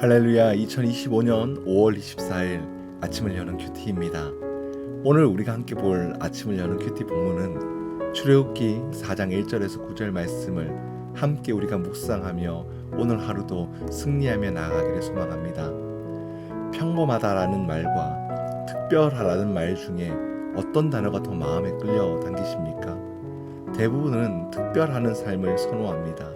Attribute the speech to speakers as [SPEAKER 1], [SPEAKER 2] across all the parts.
[SPEAKER 1] 할렐루야. 2025년 5월 24일 아침을 여는 큐티입니다. 오늘 우리가 함께 볼 아침을 여는 큐티 본문은 출애굽기 4장 1절에서 9절 말씀을 함께 우리가 묵상하며 오늘 하루도 승리하며 나아가기를 소망합니다. 평범하다라는 말과 특별하다는 말 중에 어떤 단어가 더 마음에 끌려 당기십니까? 대부분은 특별하는 삶을 선호합니다.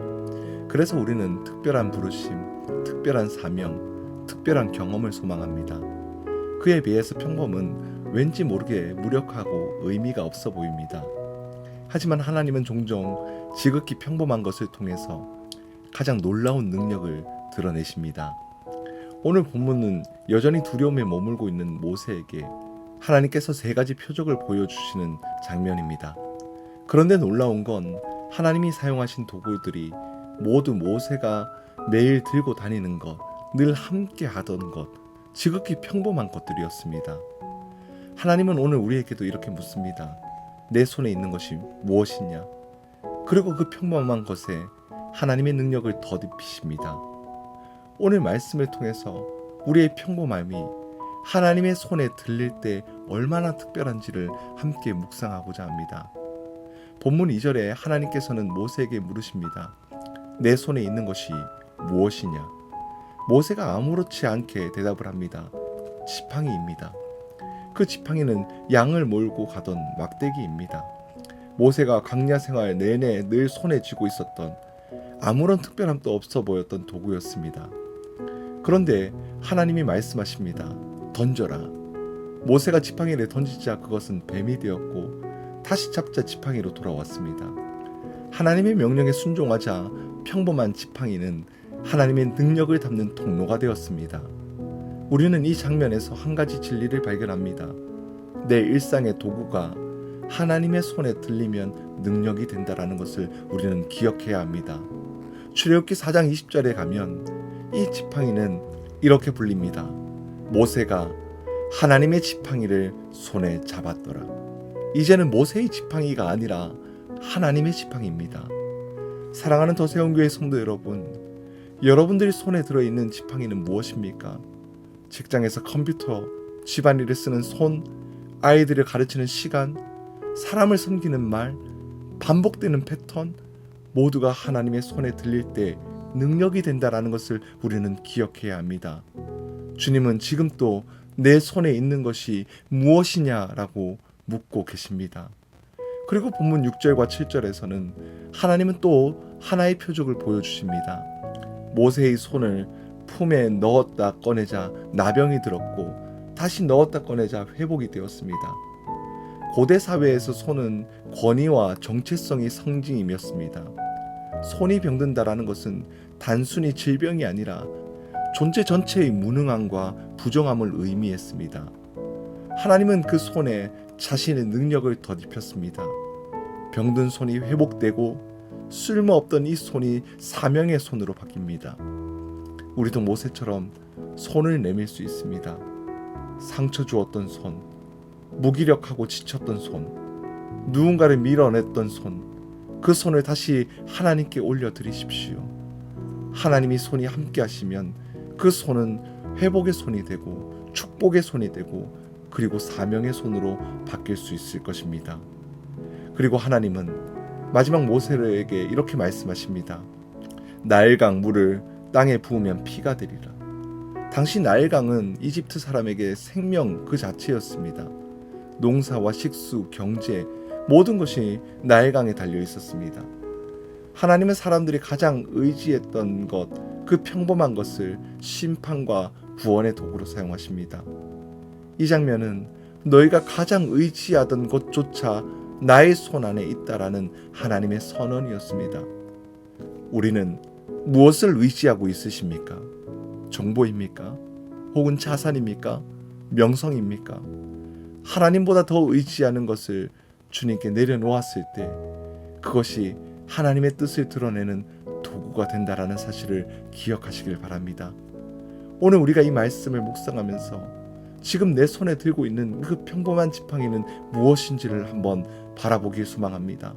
[SPEAKER 1] 그래서 우리는 특별한 부르심, 특별한 사명, 특별한 경험을 소망합니다. 그에 비해서 평범은 왠지 모르게 무력하고 의미가 없어 보입니다. 하지만 하나님은 종종 지극히 평범한 것을 통해서 가장 놀라운 능력을 드러내십니다. 오늘 본문은 여전히 두려움에 머물고 있는 모세에게 하나님께서 세 가지 표적을 보여주시는 장면입니다. 그런데 놀라운 건 하나님이 사용하신 도구들이 모두 모세가 매일 들고 다니는 것, 늘 함께 하던 것, 지극히 평범한 것들이었습니다. 하나님은 오늘 우리에게도 이렇게 묻습니다. 내 손에 있는 것이 무엇이냐? 그리고 그 평범한 것에 하나님의 능력을 덧입히십니다. 오늘 말씀을 통해서 우리의 평범함이 하나님의 손에 들릴 때 얼마나 특별한지를 함께 묵상하고자 합니다. 본문 2절에 하나님께서는 모세에게 물으십니다. 내 손에 있는 것이 무엇이냐? 모세가 아무렇지 않게 대답을 합니다. 지팡이입니다. 그 지팡이는 양을 몰고 가던 막대기입니다. 모세가 광야 생활 내내 늘 손에 쥐고 있었던 아무런 특별함도 없어 보였던 도구였습니다. 그런데 하나님이 말씀하십니다. 던져라. 모세가 지팡이를 던지자 그것은 뱀이 되었고 다시 잡자 지팡이로 돌아왔습니다. 하나님의 명령에 순종하자 평범한 지팡이는 하나님의 능력을 담는 통로가 되었습니다. 우리는 이 장면에서 한 가지 진리를 발견합니다. 내 일상의 도구가 하나님의 손에 들리면 능력이 된다는 것을 우리는 기억해야 합니다. 출애굽기 4장 20절에 가면 이 지팡이는 이렇게 불립니다. 모세가 하나님의 지팡이를 손에 잡았더라. 이제는 모세의 지팡이가 아니라 하나님의 지팡이입니다. 사랑하는 더세원교회 성도 여러분, 여러분들이 손에 들어있는 지팡이는 무엇입니까? 직장에서 컴퓨터, 집안일을 쓰는 손, 아이들을 가르치는 시간, 사람을 섬기는 말, 반복되는 패턴, 모두가 하나님의 손에 들릴 때 능력이 된다는 것을 우리는 기억해야 합니다. 주님은 지금 또 내 손에 있는 것이 무엇이냐라고 묻고 계십니다. 그리고 본문 6절과 7절에서는 하나님은 또 하나의 표적을 보여주십니다. 모세의 손을 품에 넣었다 꺼내자 나병이 들었고 다시 넣었다 꺼내자 회복이 되었습니다. 고대 사회에서 손은 권위와 정체성의 상징이었습니다. 손이 병든다라는 것은 단순히 질병이 아니라 존재 전체의 무능함과 부정함을 의미했습니다. 하나님은 그 손에 자신의 능력을 덧입혔습니다. 병든 손이 회복되고 쓸모없던 이 손이 사명의 손으로 바뀝니다. 우리도 모세처럼 손을 내밀 수 있습니다. 상처 주었던 손, 무기력하고 지쳤던 손, 누군가를 밀어냈던 손, 그 손을 다시 하나님께 올려드리십시오. 하나님이 손이 함께 하시면 그 손은 회복의 손이 되고 축복의 손이 되고 그리고 사명의 손으로 바뀔 수 있을 것입니다. 그리고 하나님은 마지막 모세에게 이렇게 말씀하십니다. 나일강 물을 땅에 부으면 피가 되리라. 당시 나일강은 이집트 사람에게 생명 그 자체였습니다. 농사와 식수, 경제 모든 것이 나일강에 달려 있었습니다. 하나님은 사람들이 가장 의지했던 것, 그 평범한 것을 심판과 구원의 도구로 사용하십니다. 이 장면은 너희가 가장 의지하던 것조차 나의 손 안에 있다라는 하나님의 선언이었습니다. 우리는 무엇을 의지하고 있으십니까? 정보입니까? 혹은 자산입니까? 명성입니까? 하나님보다 더 의지하는 것을 주님께 내려놓았을 때 그것이 하나님의 뜻을 드러내는 도구가 된다라는 사실을 기억하시길 바랍니다. 오늘 우리가 이 말씀을 묵상하면서 지금 내 손에 들고 있는 그 평범한 지팡이는 무엇인지를 한번 바라보길 소망합니다.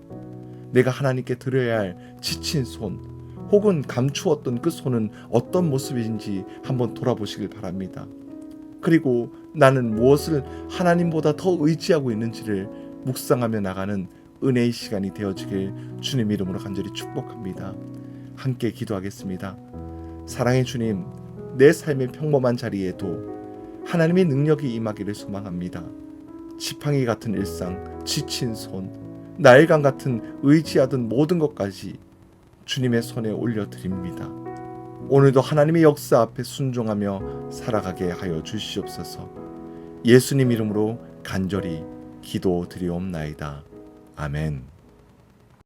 [SPEAKER 1] 내가 하나님께 드려야 할 지친 손 혹은 감추었던 그 손은 어떤 모습인지 한번 돌아보시길 바랍니다. 그리고 나는 무엇을 하나님보다 더 의지하고 있는지를 묵상하며 나가는 은혜의 시간이 되어지길 주님 이름으로 간절히 축복합니다. 함께 기도하겠습니다. 사랑의 주님, 내 삶의 평범한 자리에도 하나님의 능력이 임하기를 소망합니다. 지팡이 같은 일상, 지친 손, 나일강 같은 의지하던 모든 것까지 주님의 손에 올려드립니다. 오늘도 하나님의 역사 앞에 순종하며 살아가게 하여 주시옵소서. 예수님 이름으로 간절히 기도드리옵나이다. 아멘.